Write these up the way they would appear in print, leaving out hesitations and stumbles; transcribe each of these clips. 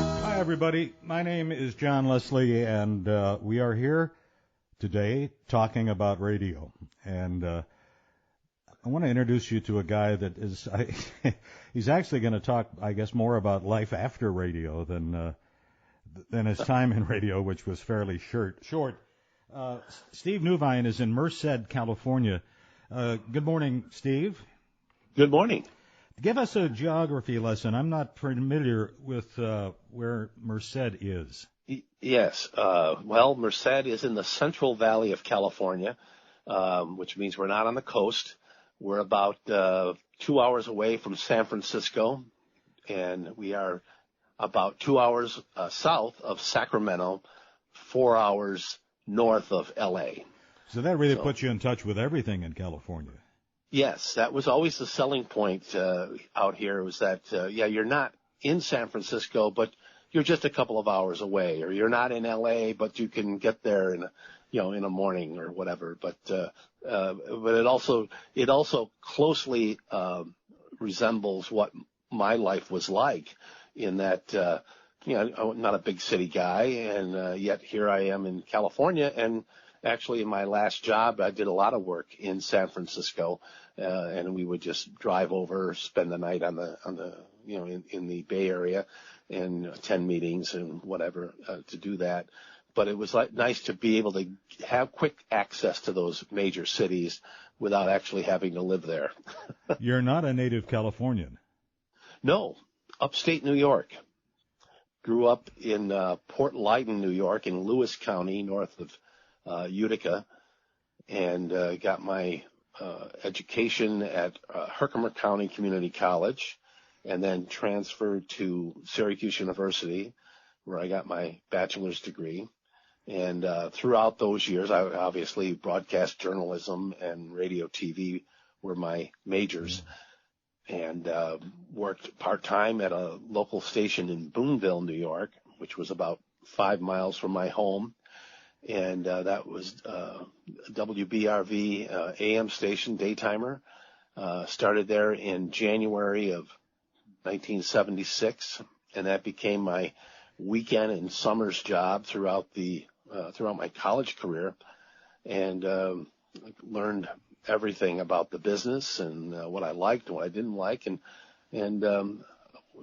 Hi, everybody. My name is John Leslie, and we are here today talking about radio. And I want to introduce you to a guy that is, he's actually going to talk, I guess, more about life after radio than his time in radio, which was fairly short. Steve Newvine is in Merced, California. Good morning, Steve. Good morning. Give us a geography lesson. I'm not familiar with where Merced is. Yes. Well, Merced is in the Central Valley of California, which means we're not on the coast. We're about 2 hours away from San Francisco, and we are about 2 hours south of Sacramento, 4 hours north of L.A. So that really puts you in touch with everything in California. Yes, that was always the selling point out here, was that, you're not in San Francisco, but you're just a couple of hours away, or you're not in L.A., but you can get there in a morning or whatever. But it also closely resembles what my life was like, in that, I'm not a big city guy, and yet here I am in California. And actually, in my last job, I did a lot of work in San Francisco, and we would just drive over, spend the night in the Bay Area, and attend meetings and whatever to do that. But it was nice to be able to have quick access to those major cities without actually having to live there. You're not a native Californian. No, upstate New York. Grew up in Port Leyden, New York, in Lewis County, north of Utica, and got my education at Herkimer County Community College, and then transferred to Syracuse University, where I got my bachelor's degree. And throughout those years, I obviously broadcast journalism and radio TV were my majors, and worked part-time at a local station in Boonville, New York, which was about 5 miles from my home. And that was WBRV AM station, daytimer. Started there in January of 1976, and that became my weekend and summers job throughout my college career, and learned everything about the business and what I liked and what I didn't like, and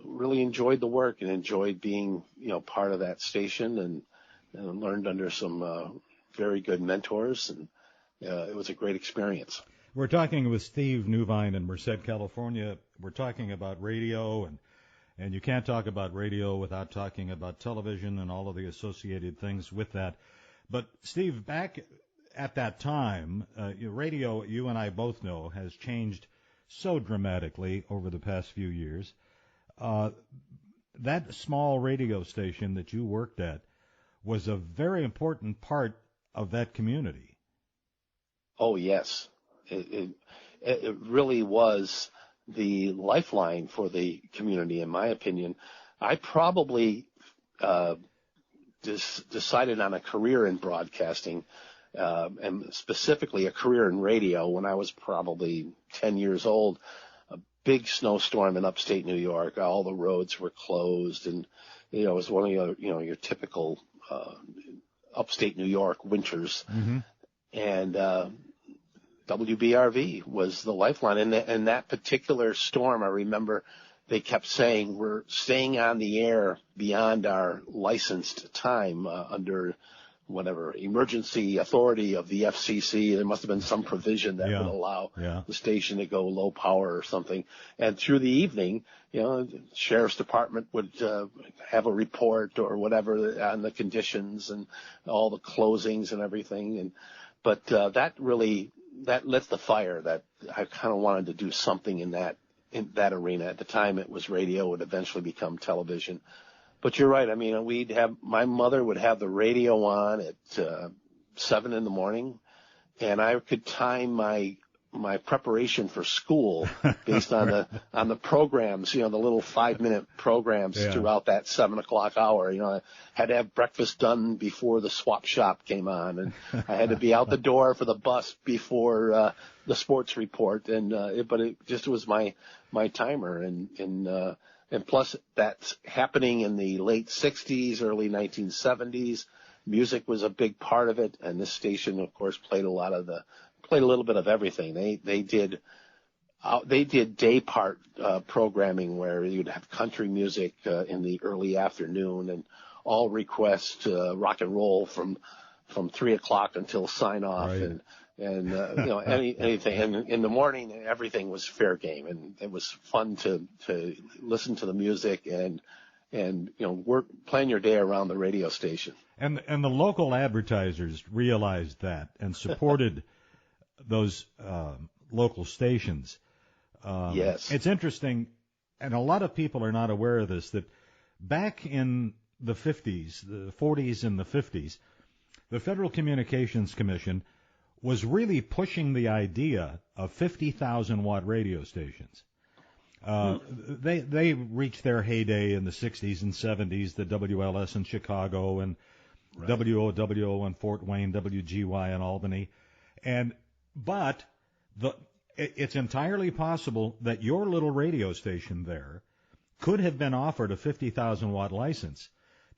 really enjoyed the work and enjoyed being part of that station, and learned under some very good mentors, and it was a great experience. We're talking with Steve Newvine in Merced, California. We're talking about radio, and you can't talk about radio without talking about television and all of the associated things with that. But, Steve, back at that time, radio, you and I both know, has changed so dramatically over the past few years. That small radio station that you worked at was a very important part of that community. Oh, yes. It really was the lifeline for the community, in my opinion. I probably decided on a career in broadcasting, and specifically a career in radio, when I was probably 10 years old. A big snowstorm in upstate New York. All the roads were closed, and it was one of your typical upstate New York winters. Mm-hmm. And WBRV was the lifeline. And that particular storm, I remember they kept saying, we're staying on the air beyond our licensed time under whatever emergency authority of the FCC. There must have been some provision that would allow the station to go low power or something. And through the evening, the sheriff's department would have a report or whatever on the conditions and all the closings and everything. But that lit the fire that I kind of wanted to do something in that arena. At the time, it was radio. It would eventually become television. But you're right. I mean, my mother would have the radio on at 7 in the morning, and I could time my preparation for school based on the programs, the little 5-minute programs throughout that 7 o'clock hour. I had to have breakfast done before the swap shop came on, and I had to be out the door for the bus before the sports report. But it just was my timer, and And plus, that's happening in the late 60s, early 1970s. Music was a big part of it, and this station, of course, played a little bit of everything. They did day part programming where you'd have country music in the early afternoon, and all request rock and roll from 3 o'clock until sign off, right. and anything. And in the morning, everything was fair game, and it was fun to listen to the music and plan your day around the radio station. And the local advertisers realized that and supported those local stations. Yes. It's interesting, and a lot of people are not aware of this, that back in the 50s, the 40s and the 50s, the Federal Communications Commission was really pushing the idea of 50,000-watt radio stations. They reached their heyday in the 60s and 70s, the WLS in Chicago and right. WOWO in Fort Wayne, WGY in Albany. But it's entirely possible that your little radio station there could have been offered a 50,000-watt license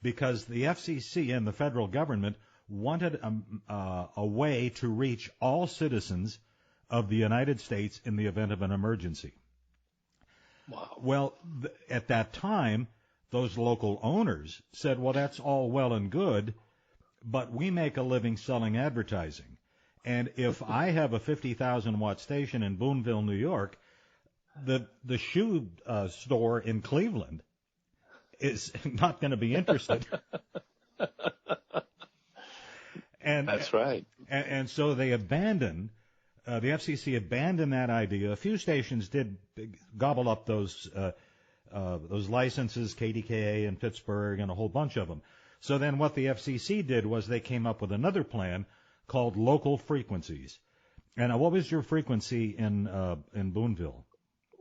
because the FCC and the federal government wanted a way to reach all citizens of the United States in the event of an emergency. Wow. Well, at that time, those local owners said, well, that's all well and good, but we make a living selling advertising. And if I have a 50,000-watt station in Boonville, New York, the shoe store in Cleveland is not going to be interested. And that's right. And so they abandoned. The FCC abandoned that idea. A few stations did gobble up those licenses, KDKA in Pittsburgh and a whole bunch of them. So then what the FCC did was they came up with another plan called local frequencies. And what was your frequency in Boonville?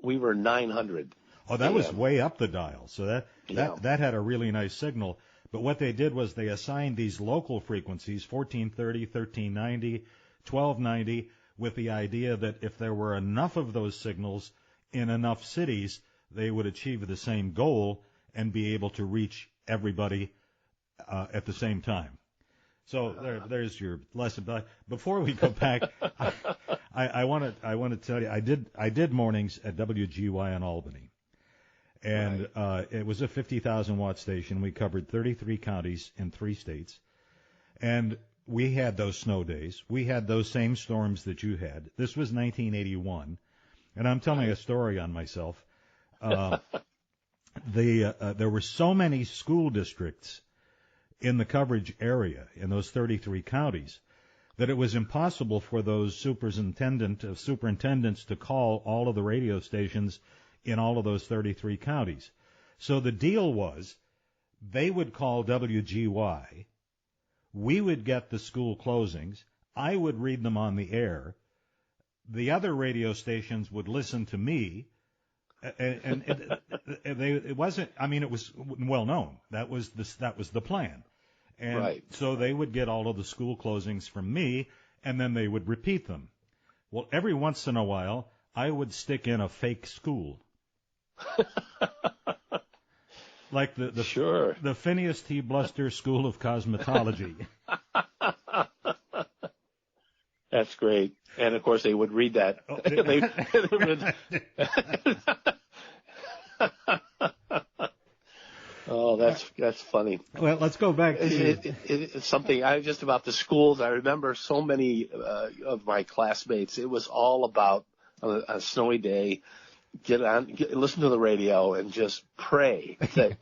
We were 900. Oh, that was way up the dial. So that had a really nice signal. But what they did was they assigned these local frequencies, 1430, 1390, 1290, with the idea that if there were enough of those signals in enough cities, they would achieve the same goal and be able to reach everybody at the same time. So there's your lesson. But before we go back, I want to tell you I did mornings at WGY in Albany, and right. It was a 50,000-watt station. We covered 33 counties in 3 states, and we had those snow days. We had those same storms that you had. This was 1981, and I'm telling a story on myself. There were so many school districts in the coverage area in those 33 counties that it was impossible for those superintendents to call all of the radio stations in all of those 33 counties. So the deal was they would call WGY, we would get the school closings, I would read them on the air, the other radio stations would listen to me, and it wasn't, I mean, it was well known. That was the plan. And right. So they would get all of the school closings from me, and then they would repeat them. Well, every once in a while, I would stick in a fake school. Like the Phineas T. Bluster School of Cosmetology. That's great. And, of course, they would read that. Oh, that's funny. Well, let's go back to it's something. Just about the schools. I remember so many of my classmates. It was all about a snowy day. Listen to the radio and just pray that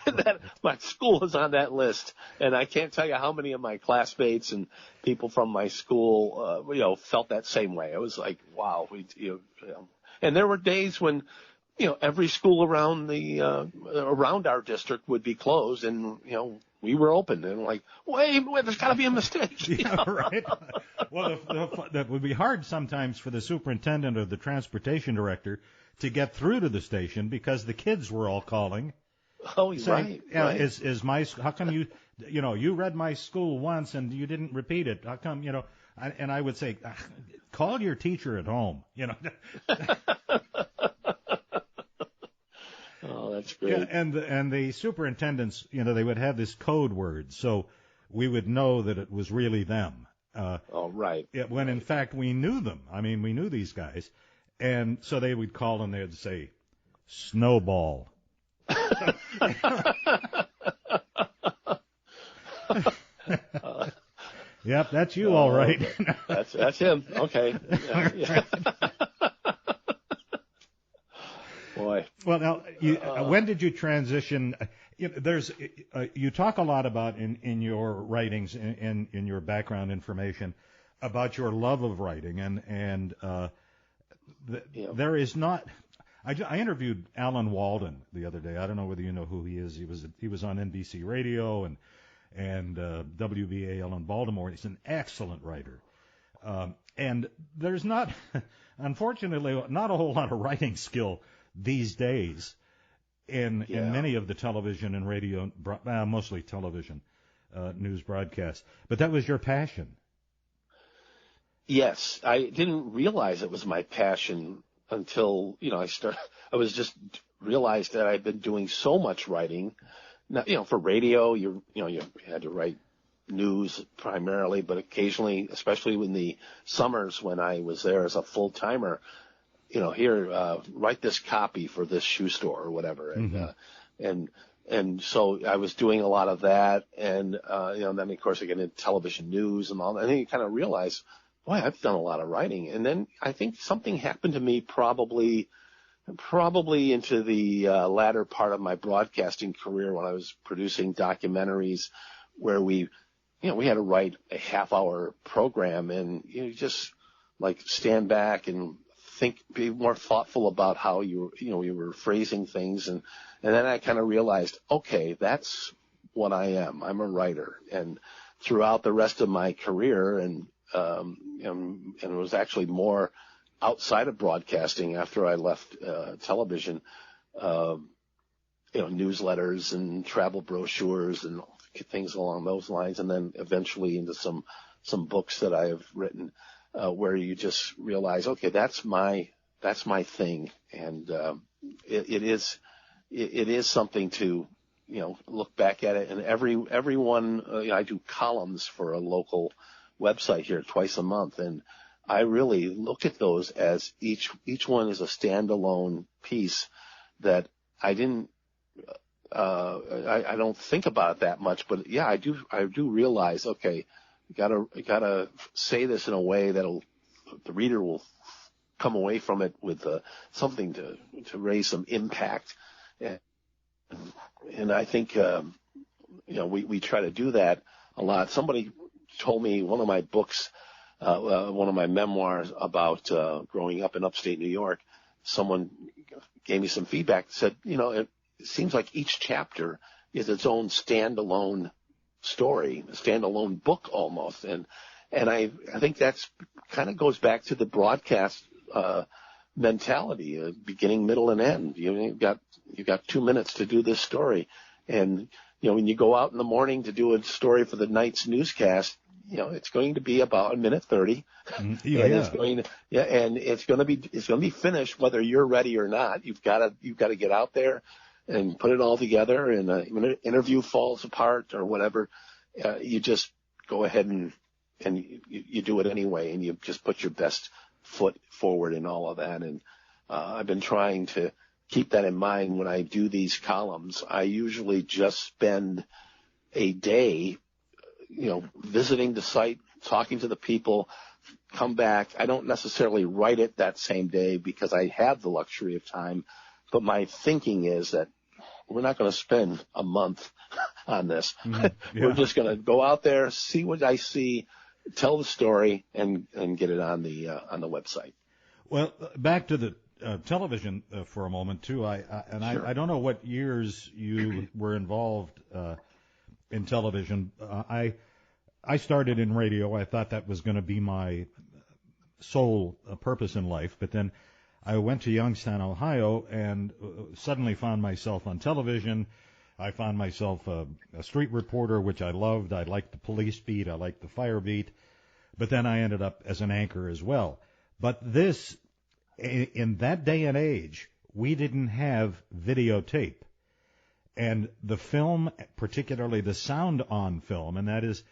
that my school is on that list. And I can't tell you how many of my classmates and people from my school, felt that same way. It was like, wow, and there were days when, every school around around our district would be closed, and we were open, and like, wait, there's got to be a mistake. Yeah, right. Well, that would be hard sometimes for the superintendent or the transportation director to get through to the station because the kids were all calling. Oh, saying, right. Right. Is my, how come you read my school once and you didn't repeat it? How come, and I would say, call your teacher at home, Oh, That's great. Yeah, and the superintendents, they would have this code word, so we would know that it was really them. Right. When in fact we knew them. I mean, we knew these guys, and so they would call and they'd say, "Snowball." Yep, that's you, all right. That's him. Okay. Yeah. Boy. Well, now, when did you transition? You talk a lot about in your writings, in your background information, about your love of writing, and there is not. I interviewed Alan Walden the other day. I don't know whether you know who he is. He was on NBC Radio and WBAL in Baltimore. He's an excellent writer, and there's not, unfortunately, not a whole lot of writing skill these days in many of the television and radio, mostly television news broadcasts. But that was your passion. Yes, I didn't realize it was my passion until I was just realized that I'd been doing so much writing. Now, for radio, you had to write news primarily, but occasionally, especially in the summers when I was there as a full timer, write this copy for this shoe store or whatever, and so I was doing a lot of that, and then of course I get into television news and all that, and then you kind of realize, boy, I've done a lot of writing, and then I think something happened to me probably into the latter part of my broadcasting career when I was producing documentaries where we had to write a half-hour program, and you just like stand back and be more thoughtful about how you were phrasing things, and then I kind of realized, okay, that's what I am. I'm a writer, and throughout the rest of my career, and it was actually more outside of broadcasting after I left television, newsletters and travel brochures and things along those lines, and then eventually into some books that I have written, where you just realize, okay, that's my thing, and it is something to look back at it. And everyone, I do columns for a local website here twice a month, and I really look at those as each one is a standalone piece that I didn't. I don't think about it that much, but yeah, I do realize, okay, you gotta say this in a way that'll the reader will come away from it with something to raise some impact, and I think we try to do that a lot. Somebody told me one of my books, one of my memoirs about growing up in upstate New York. Someone gave me some feedback, said, it seems like each chapter is its own standalone story, a standalone book almost, and I think that's kind of goes back to the broadcast mentality, beginning, middle, and end. You've got 2 minutes to do this story, and when you go out in the morning to do a story for the night's newscast, it's going to be about 1:30, and it's going to be finished whether you're ready or not. You've got to get out there and put it all together, and when an interview falls apart or whatever, you just go ahead and you do it anyway, and you just put your best foot forward in all of that. And I've been trying to keep that in mind when I do these columns. I usually just spend a day, visiting the site, talking to the people, come back. I don't necessarily write it that same day because I have the luxury of time, but my thinking is that we're not going to spend a month on this. Yeah. We're just going to go out there, see what I see, tell the story, and get it on the website. Well, back to the television for a moment too. Sure. I don't know what years you were involved in television. I started in radio. I thought that was going to be my sole purpose in life, but then I went to Youngstown, Ohio, and suddenly found myself on television. I found myself a street reporter, which I loved. I liked the police beat. I liked the fire beat. But then I ended up as an anchor as well. But in that day and age, we didn't have videotape. And the film, particularly the sound on film, and that is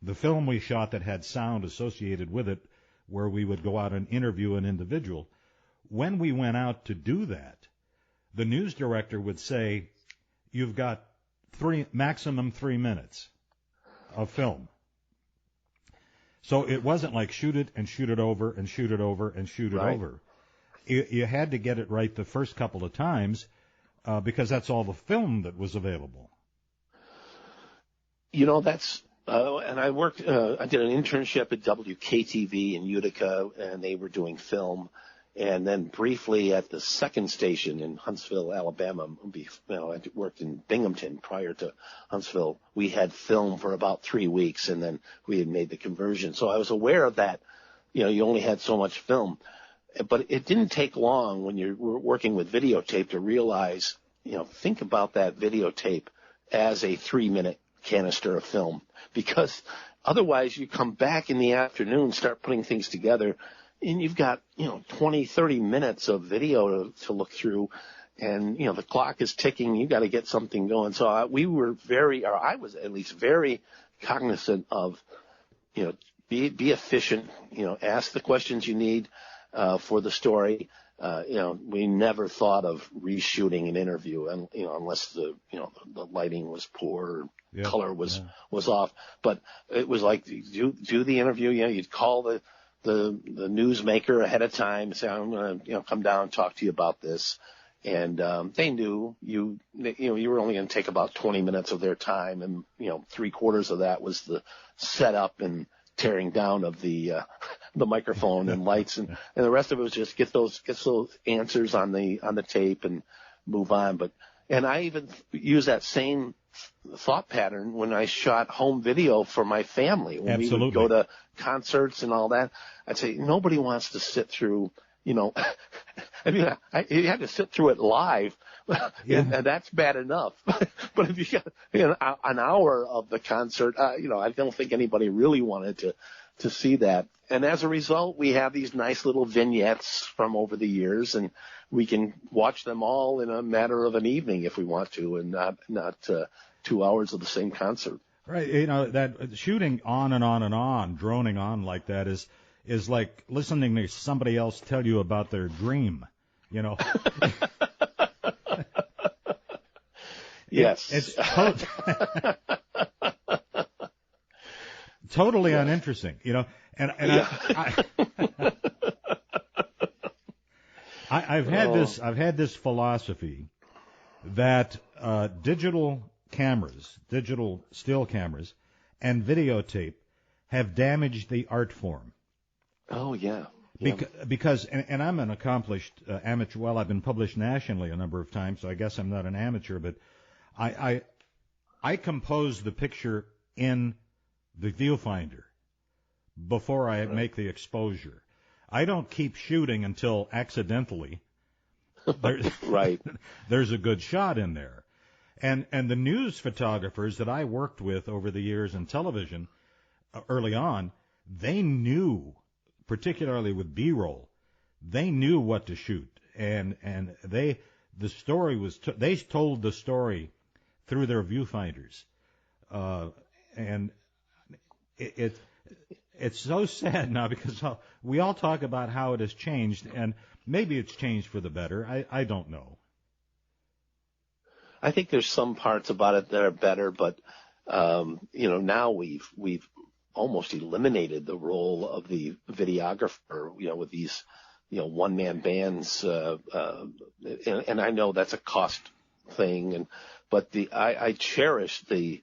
the film we shot that had sound associated with it, where we would go out and interview an individual. When we went out to do that, the news director would say, you've got maximum 3 minutes of film. So it wasn't like shoot it and shoot it over and shoot it over and shoot it over. You had to get it right the first couple of times because that's all the film that was available. You know, that's and I worked. I did an internship at WKTV in Utica, and they were doing film. And then briefly at the second station in Huntsville, Alabama, I worked in Binghamton prior to Huntsville. We had film for about 3 weeks, and then we had made the conversion. So I was aware of that. You know, you only had so much film. But it didn't take long when you're working with videotape to realize, you know, think about that videotape as a 3-minute canister of film. Because otherwise you come back in the afternoon, start putting things together, and you've got, 20, 30 minutes of video to look through, and, the clock is ticking. You got to get something going. So I was at least very cognizant of, be efficient, ask the questions you need for the story. We never thought of reshooting an interview, and unless the lighting was poor, or color was off. But it was like do the interview. You'd call the newsmaker ahead of time, say, I'm going to come down and talk to you about this. And they knew you were only going to take about 20 minutes of their time, and 3/4 of that was the setup and tearing down of the microphone and lights, and the rest of it was just get those answers on the tape and move on. And I even use that same thought pattern when I shot home video for my family. When we would go to concerts and all that, I'd say nobody wants to sit through, you had to sit through it live, and that's bad enough. But if you got an hour of the concert, I don't think anybody really wanted to see that. And as a result, we have these nice little vignettes from over the years, and we can watch them all in a matter of an evening if we want to, and not 2 hours of the same concert. Right. That shooting on and on and on, droning on like that is like listening to somebody else tell you about their dream, Yes. It's totally uninteresting, and I've had this philosophy that digital still cameras, and videotape have damaged the art form. Oh, yeah. Because I'm an accomplished amateur. Well, I've been published nationally a number of times, so I guess I'm not an amateur, but I compose the picture in the viewfinder before I make the exposure. I don't keep shooting until accidentally there's a good shot in there. And the news photographers that I worked with over the years in television early on, they knew, particularly with B-roll, they knew what to shoot. And they told the story through their viewfinders. And it's so sad now because we all talk about how it has changed, and maybe it's changed for the better. I don't know. I think there's some parts about it that are better, but now we've almost eliminated the role of the videographer, with these one-man bands, and I know that's a cost thing, but I cherish the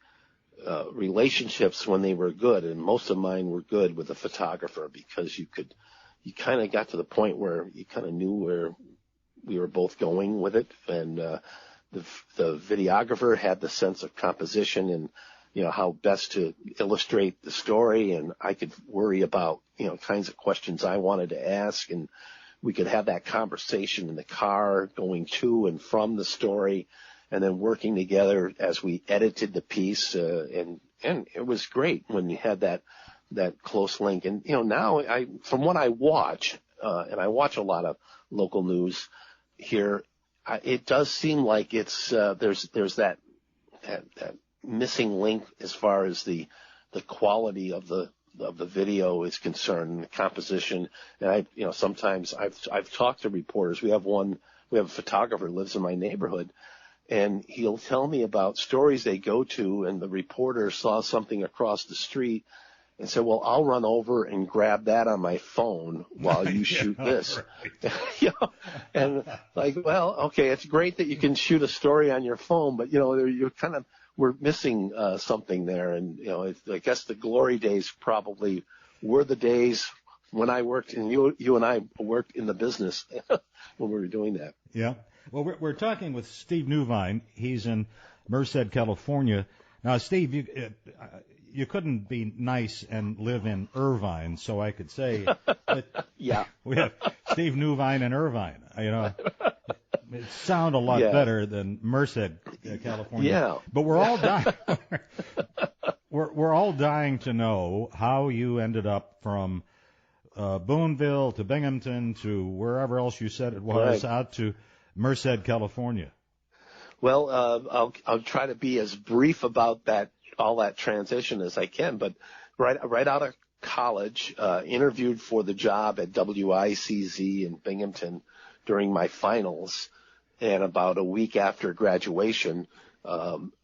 relationships when they were good, and most of mine were good with the photographer, because you kind of got to the point where you kind of knew where we were both going with it, and the videographer had the sense of composition and how best to illustrate the story, and I could worry about kinds of questions I wanted to ask, and we could have that conversation in the car going to and from the story, and then working together as we edited the piece, and it was great when you had that close link. And now from what I watch, and I watch a lot of local news here, it does seem like it's there's that that missing link as far as the quality of the video is concerned, and the composition. And sometimes I've talked to reporters. We have a photographer who lives in my neighborhood, and he'll tell me about stories they go to, and the reporter saw something across the street and said, well, I'll run over and grab that on my phone while you shoot this. Right. And like, well, okay, it's great that you can shoot a story on your phone, but we're missing something there. And I guess the glory days probably were the days when I worked, and you and I worked in the business when we were doing that. Yeah. Well, we're talking with Steve Newvine. He's in Merced, California. Now, Steve, you couldn't be nice and live in Irvine, so I could say that yeah. We have Steve Newvine in Irvine. It sound a lot better than Merced, California. Yeah. But we're all dying. we're all dying to know how you ended up from Boonville to Binghamton to wherever else you said it was, right, out to Merced, California. Well, I'll try to be as brief about all that transition as I can. But right out of college, interviewed for the job at WICZ in Binghamton during my finals, and about a week after graduation,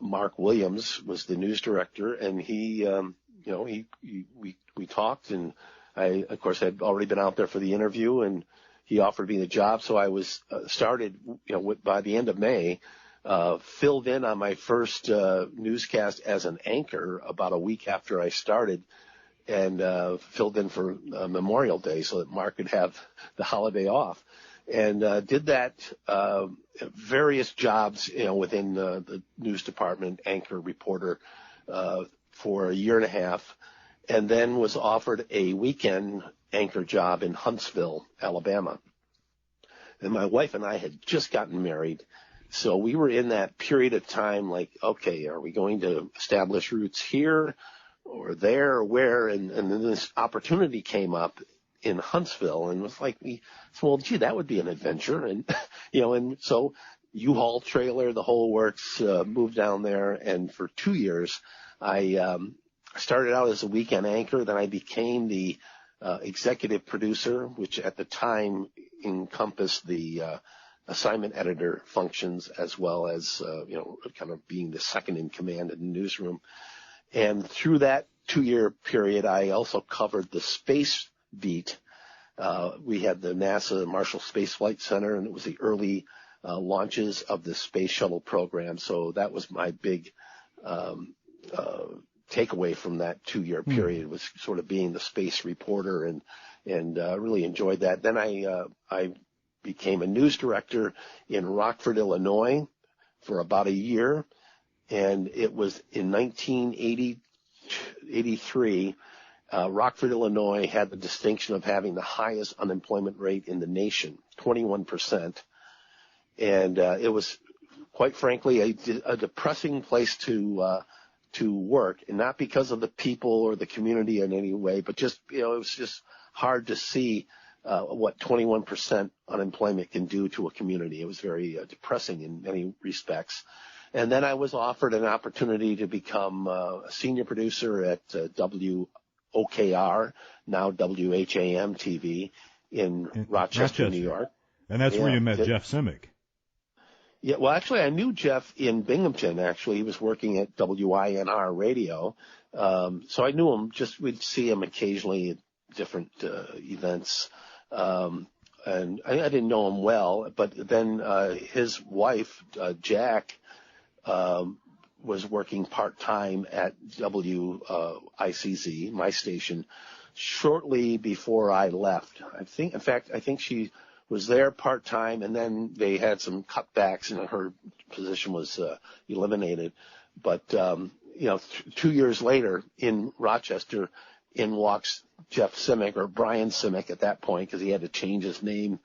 Mark Williams was the news director, and we talked, and I, of course, had already been out there for the interview, and he offered me the job. So I was started, by the end of May, filled in on my first newscast as an anchor about a week after I started, and filled in for Memorial Day so that Mark could have the holiday off, and did that various jobs, within the news department, anchor, reporter, for a year and a half, and then was offered a weekend anchor job in Huntsville, Alabama. And my wife and I had just gotten married. So we were in that period of time like, okay, are we going to establish roots here or there or where? And then this opportunity came up in Huntsville, and it was like, well, gee, that would be an adventure. And, and so U-Haul trailer, the whole works, moved down there. And for 2 years, I started out as a weekend anchor. Then I became the executive producer, which at the time encompassed the assignment editor functions, as well as, kind of being the second in command in the newsroom. And through that 2-year period, I also covered the space beat. We had the NASA Marshall Space Flight Center, and it was the early launches of the space shuttle program. So that was my big takeaway from that 2-year period, was sort of being the space reporter, and really enjoyed that. Then I became a news director in Rockford, Illinois for about a year, and it was in 1983. Rockford, Illinois had the distinction of having the highest unemployment rate in the nation, 21%. And it was, quite frankly, a depressing place to work, and not because of the people or the community in any way, but just, it was just hard to see what 21% unemployment can do to a community. It was very depressing in many respects. And then I was offered an opportunity to become a senior producer at WOKR, now WHAM TV, in Rochester, New York. And that's where you met Jeff Simic. Yeah, well, actually, I knew Jeff in Binghamton, actually. He was working at WINR Radio. So I knew him, we'd see him occasionally at different events. And I didn't know him well, but then his wife, Jack, was working part-time at WICZ, my station, shortly before I left. I think she was there part-time, and then they had some cutbacks, and her position was eliminated. But 2 years later in Rochester, in walks Jeff Simic, or Brian Simic at that point, because he had to change his name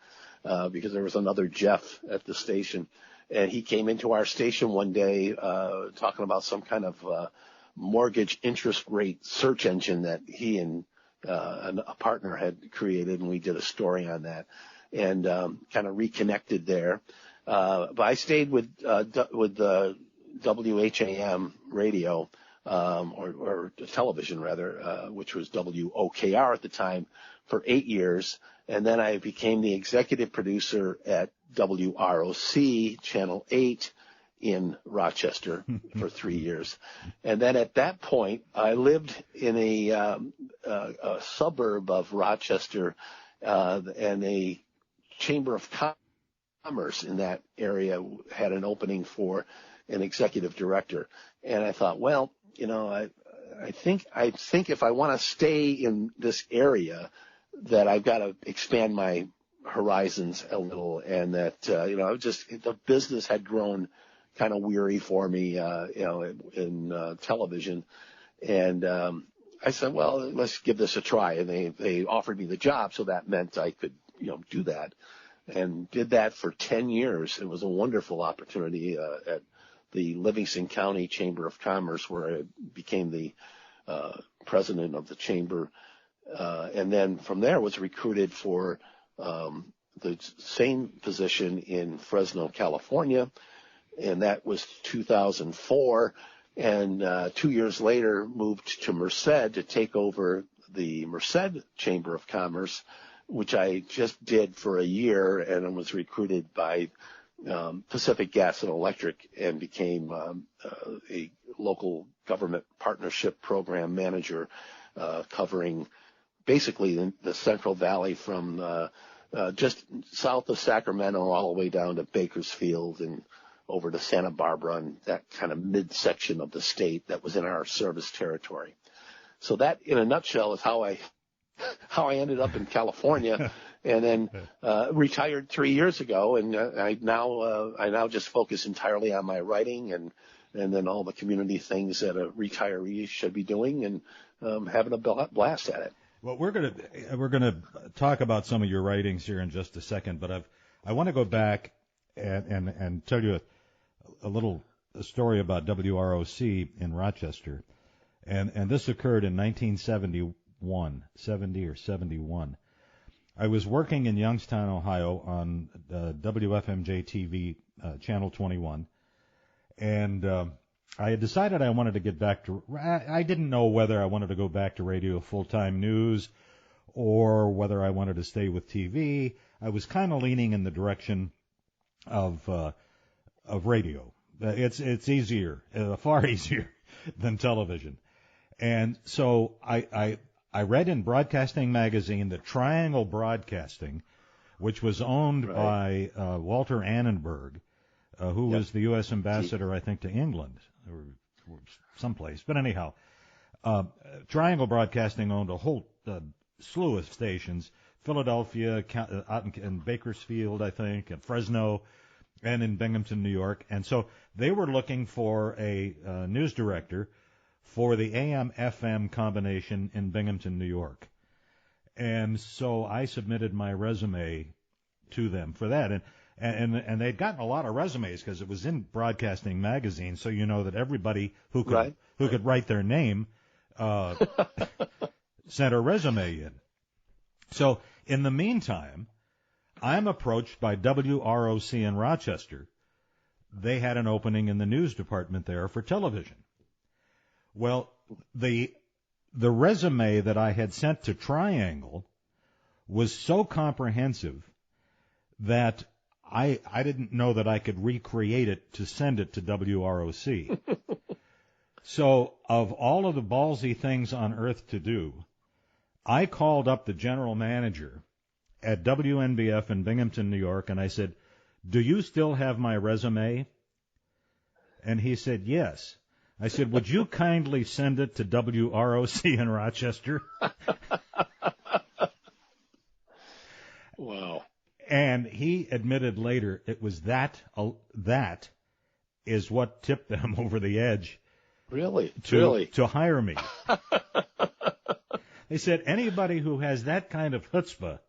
because there was another Jeff at the station. And he came into our station one day talking about some kind of mortgage interest rate search engine that he and a partner had created, and we did a story on that, and kind of reconnected there. But I stayed with WHAM radio, or television rather, which was WOKR at the time, for 8 years. And then I became the executive producer at WROC, Channel 8, in Rochester for 3 years. And then at that point, I lived in a suburb of Rochester, and a Chamber of Commerce in that area had an opening for an executive director. And I thought, well, I think if I want to stay in this area, that I've got to expand my horizons a little, and that the business had grown kind of weary for me, in television, and I said, well, let's give this a try, and they offered me the job, so that meant I could do that, and did that for 10 years. It was a wonderful opportunity at the Livingston County Chamber of Commerce, where I became the president of the chamber. And then from there was recruited for the same position in Fresno, California, and that was 2004. And 2 years later moved to Merced to take over the Merced Chamber of Commerce, which I just did for a year, and I was recruited by Pacific Gas and Electric, and became a local government partnership program manager, covering basically the Central Valley from just south of Sacramento all the way down to Bakersfield and over to Santa Barbara, and that kind of midsection of the state that was in our service territory. So that, in a nutshell, is how I ended up in California, and then retired 3 years ago, and I now just focus entirely on my writing and then all the community things that a retiree should be doing, and having a blast at it. Well, we're gonna talk about some of your writings here in just a second, but I want to go back and tell you a little story about WROC in Rochester, and this occurred in 1971. I was working in Youngstown, Ohio, on WFMJ TV, Channel 21, and I had decided I wanted to get back to. I didn't know whether I wanted to go back to radio full-time news or whether I wanted to stay with TV. I was kind of leaning in the direction of radio. It's easier, far easier than television. And so I read in Broadcasting Magazine that Triangle Broadcasting, which was owned by Walter Annenberg, who was the U.S. ambassador, I think, to England or someplace. But anyhow, Triangle Broadcasting owned a whole slew of stations, Philadelphia, out in Bakersfield, I think, and Fresno, and in Binghamton, New York. And so they were looking for a news director for the AM/FM combination in Binghamton, New York. And so I submitted my resume to them for that. And they'd gotten a lot of resumes because it was in Broadcasting Magazine, so you know that everybody who could write their name sent a resume in. So in the meantime, I'm approached by WROC in Rochester. They had an opening in the news department there for television. Well, the resume that I had sent to Triangle was so comprehensive that I didn't know that I could recreate it to send it to WROC. So of all of the ballsy things on earth to do, I called up the general manager at WNBF in Binghamton, New York, and I said, "Do you still have my resume?" And he said, "Yes." I said, "Would you kindly send it to WROC in Rochester?" Wow. And he admitted later it was that is what tipped them over the edge. Really? To hire me. They said, anybody who has that kind of chutzpah,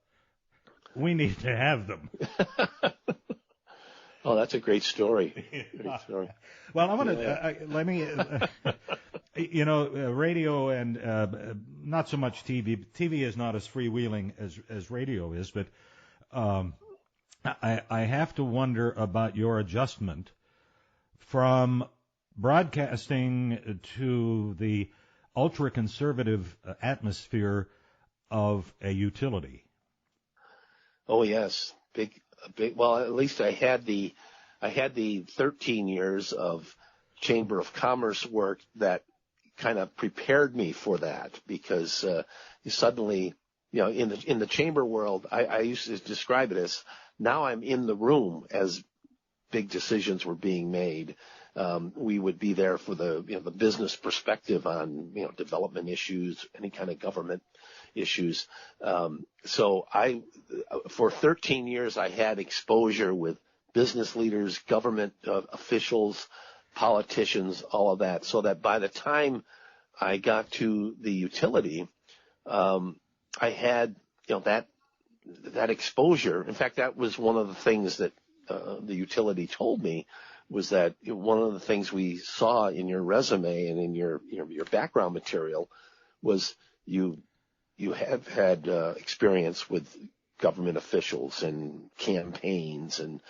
we need to have them. Oh, that's a great story. Great story. Well, I want to let me, radio and not so much TV. TV is not as freewheeling as radio is, but I have to wonder about your adjustment from broadcasting to the ultra-conservative atmosphere of a utility. Oh yes, big. Well, at least I had the 13 years of Chamber of Commerce work that kind of prepared me for that, because you suddenly, in the chamber world, I used to describe it as, now I'm in the room as big decisions were being made. We would be there for the business perspective on development issues, any kind of government issues. So for 13 years, I had exposure with business leaders, government officials, politicians, all of that, so that by the time I got to the utility, I had that exposure. In fact, that was one of the things that the utility told me, was that one of the things we saw in your resume and in your background material was you have had experience with government officials and campaigns and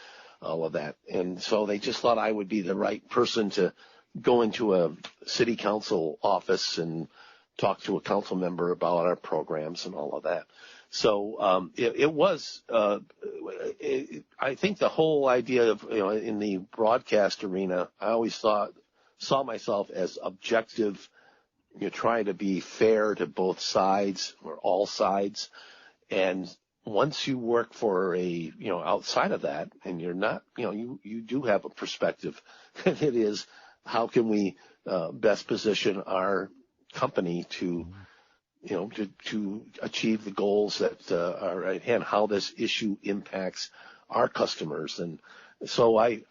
all of that. And so they just thought I would be the right person to go into a city council office and talk to a council member about our programs and all of that. So it was, I think the whole idea of, in the broadcast arena, I always saw myself as objective, trying to be fair to both sides or all sides. And once you work for outside of that, and you're not, you do have a perspective. It is, how can we best position our company to achieve the goals that are at hand, how this issue impacts our customers. And so I've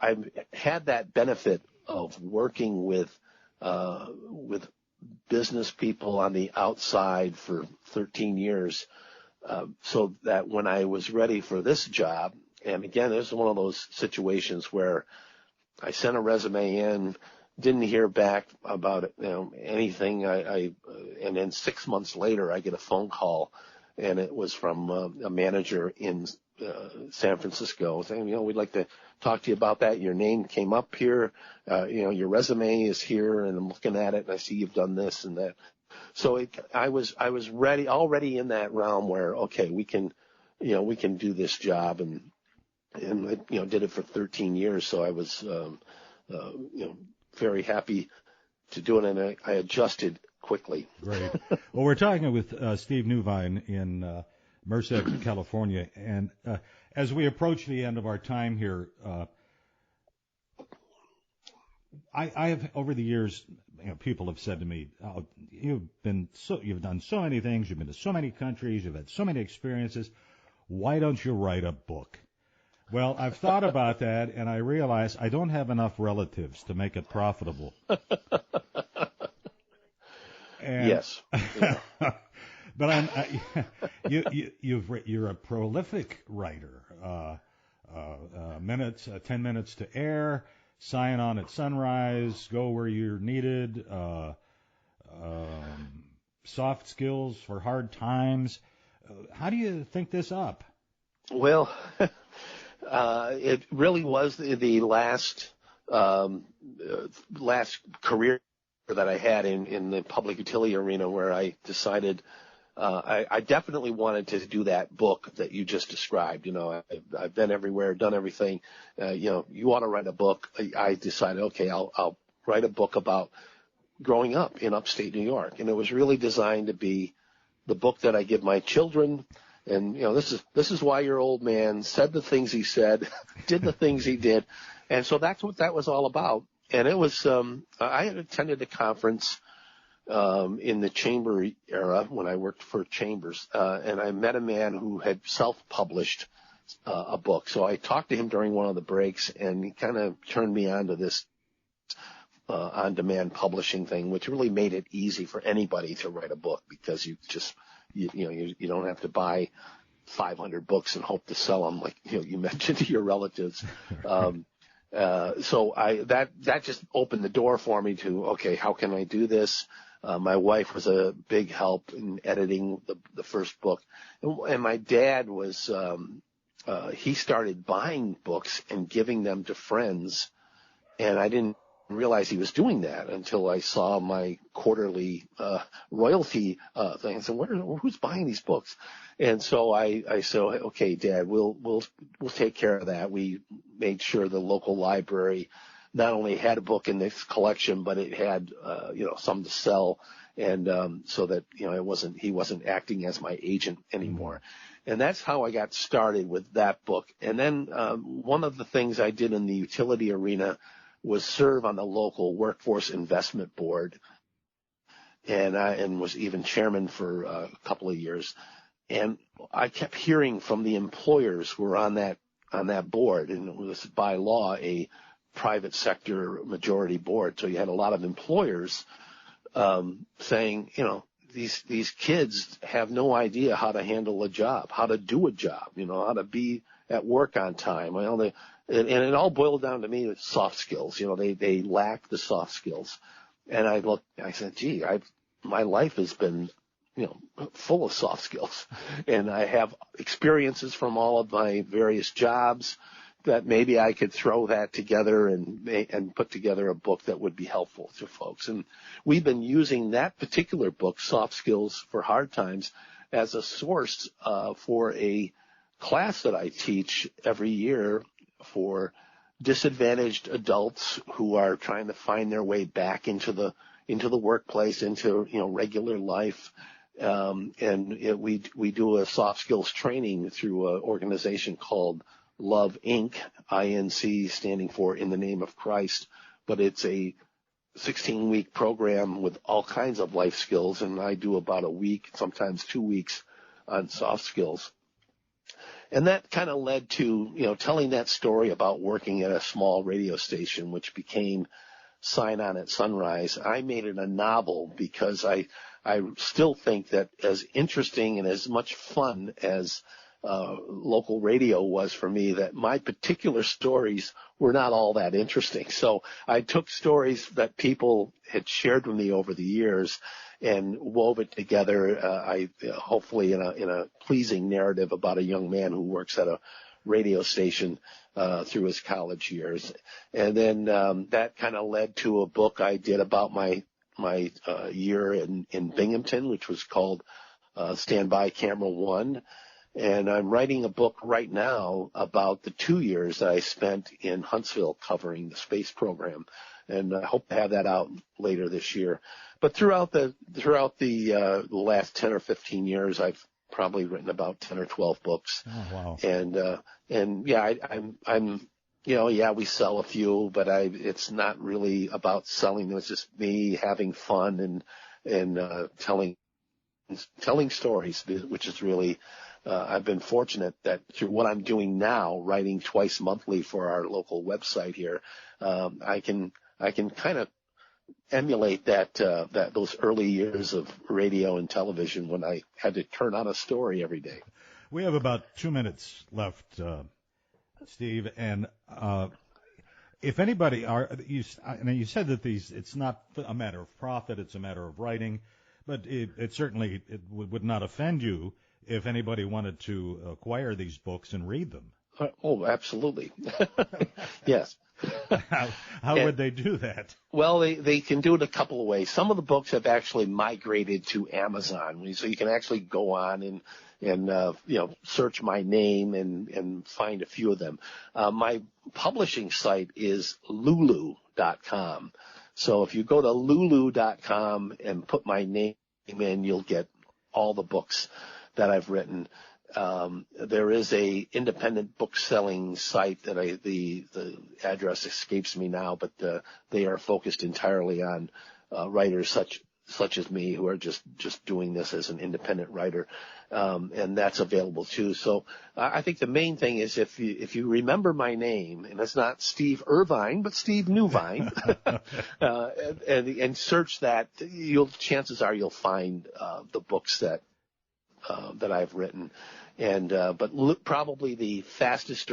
had that benefit of working with business people on the outside for 13 years, so that when I was ready for this job, and again, this is one of those situations where I sent a resume in, didn't hear back about anything. And then 6 months later, I get a phone call, and it was from a manager in San Francisco saying, we'd like to talk to you about that. Your name came up here. Your resume is here, and I'm looking at it, and I see you've done this and that. So I was already in that realm where, okay, we can do this job, and did it for 13 years. So I was, very happy to do it, and I adjusted quickly. Great. Well, we're talking with Steve Newvine in Merced, California, and as we approach the end of our time here, I have, over the years, people have said to me, "Oh, you've done so many things, you've been to so many countries, you've had so many experiences. Why don't you write a book?" Well, I've thought about that, and I realize I don't have enough relatives to make it profitable. Yes. Yeah. But you're a prolific writer. 10 minutes to air, sign on at sunrise, go where you're needed, soft skills for hard times. How do you think this up? Well, it really was the last career that I had in the public utility arena, where I decided I definitely wanted to do that book that you just described. I've been everywhere, done everything. You ought to write a book. I decided, okay, I'll write a book about growing up in upstate New York, and it was really designed to be the book that I give my children. And this is why your old man said the things he said, did the things he did, and so that's what that was all about. And it was I had attended a conference in the chamber era when I worked for chambers, and I met a man who had self-published a book. So I talked to him during one of the breaks, and he kind of turned me on to this on-demand publishing thing, which really made it easy for anybody to write a book, because you just you don't have to buy 500 books and hope to sell them, like you mentioned, to your relatives. So that just opened the door for me to, okay, how can I do this? My wife was a big help in editing the first book, and my dad was he started buying books and giving them to friends, and I didn't realize he was doing that until I saw my quarterly royalty thing. I said, who's buying these books? And so I said, okay, Dad, we'll take care of that. We made sure the local library not only had a book in this collection, but it had some to sell, and so that he wasn't acting as my agent anymore. And that's how I got started with that book. And then one of the things I did in the utility arena was serve on the local workforce investment board, and was even chairman for a couple of years. And I kept hearing from the employers who were on that board, and it was by law a private sector majority board. So you had a lot of employers saying, these kids have no idea how to handle a job, how to do a job, how to be at work on time. And it all boiled down to me with soft skills. They lack the soft skills. And I said, gee, my life has been, full of soft skills, and I have experiences from all of my various jobs that maybe I could throw that together and put together a book that would be helpful to folks. And we've been using that particular book, Soft Skills for Hard Times, as a source for a class that I teach every year for disadvantaged adults who are trying to find their way back into the workplace, into regular life. We do a soft skills training through an organization called Love Inc., INC standing for In the Name of Christ, but it's a 16-week program with all kinds of life skills, and I do about a week, sometimes 2 weeks on soft skills. And that kind of led to, telling that story about working at a small radio station, which became Sign On at Sunrise. I made it a novel because I still think that as interesting and as much fun as local radio was for me, that my particular stories were not all that interesting. So I took stories that people had shared with me over the years and wove it together, hopefully in a pleasing narrative about a young man who works at a radio station through his college years. And then that kind of led to a book I did about my year in Binghamton, which was called Stand By Camera One. And I'm writing a book right now about the 2 years that I spent in Huntsville covering the space program, and I hope to have that out later this year. But throughout the last 10 or 15 years, I've probably written about 10 or 12 books. Oh, wow. And yeah, I'm we sell a few, but it's not really about selling them. It's just me having fun and telling stories, which is really. I've been fortunate that through what I'm doing now, writing twice monthly for our local website here, I can kind of emulate those early years of radio and television when I had to turn on a story every day. We have about 2 minutes left, Steve, and if anybody you said that it's not a matter of profit, it's a matter of writing, but it certainly would not offend you if anybody wanted to acquire these books and read them. Oh, absolutely. Yes. How would they do that? Well, they can do it a couple of ways. Some of the books have actually migrated to Amazon, so you can actually go on and search my name and find a few of them. My publishing site is lulu.com. So if you go to lulu.com and put my name in, you'll get all the books that I've written. There is a independent book selling site that the address escapes me now, but they are focused entirely on writers such as me who are just doing this as an independent writer, and that's available too. So I think the main thing is if you remember my name, and it's not Steve Irvine but Steve Newvine, and search that, chances are you'll find the books that I've written, but probably the fastest,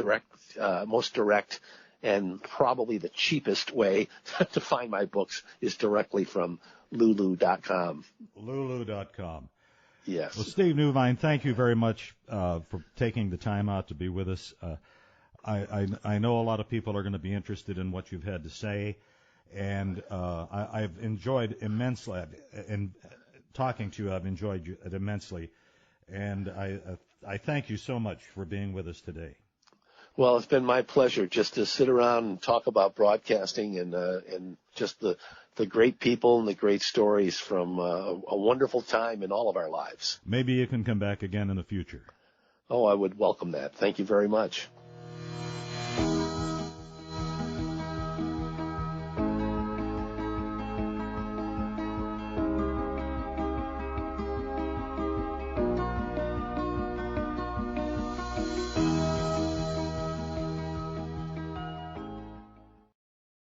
most direct, and probably the cheapest way to find my books is directly from lulu.com. Lulu.com. Yes. Well, Steve Newvine, thank you very much for taking the time out to be with us. I know a lot of people are going to be interested in what you've had to say, And I've enjoyed immensely, in talking to you, I've enjoyed it immensely. And I thank you so much for being with us today. Well, it's been my pleasure just to sit around and talk about broadcasting and just the great people and the great stories from a wonderful time in all of our lives. Maybe you can come back again in the future. Oh, I would welcome that. Thank you very much.